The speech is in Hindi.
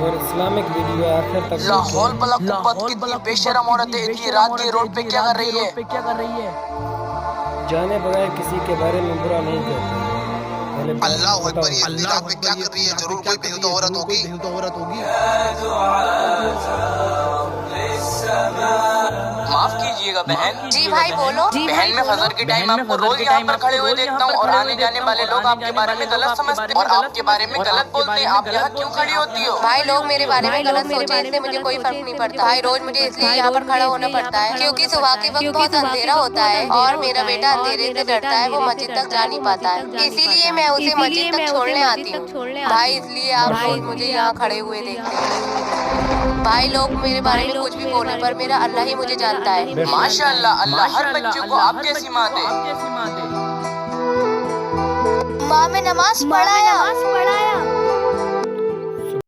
और इस्लामिक वीडियो आखिर तक देखें। लाहौल बला कुब्बत कितनी बेशरम औरतें इतनी रात के रोड पे क्या कर रही है? जाने बगैर किसी के बारे में बुरा नहीं कहते। अल्लाह अकबर, ये इतनी रात में क्या कर रही है? जरूर कोई बेहुदा औरत होगी। माफ कीजिएगा बहन। जी भाई बोलो। बहन, मैं फजर के टाइम आपको रोज यहाँ पर खड़े हुए देखता हूँ और आने जाने वाले लोग आपके बारे में गलत समझते हैं और आपके बारे में गलत बोलते हैं। आप यहाँ क्यों खड़ी होती हो? भाई लोग मेरे बारे में गलत सोचे, इससे मुझे कोई फर्क नहीं पड़ता। भाई रोज मुझे इसलिए यहाँ पर खड़ा होना पड़ता है क्योंकि सुबह के वक्त बहुत अंधेरा होता है और मेरा बेटा अंधेरे से डरता है, वो मस्जिद तक जा नहीं पाता है, इसीलिए मैं उसे मस्जिद तक छोड़ने आती हूँ। भाई इसलिए आप रोज मुझे यहाँ खड़े हुए देखते हैं। भाई लोग मेरे बारे में कुछ भी बोले पर मेरा अल्लाह ही मुझे जानता है। माशाअल्लाह, अल्लाह हर बच्चे को आप जैसी माँ दे। माँ में नमाज पढ़ाया।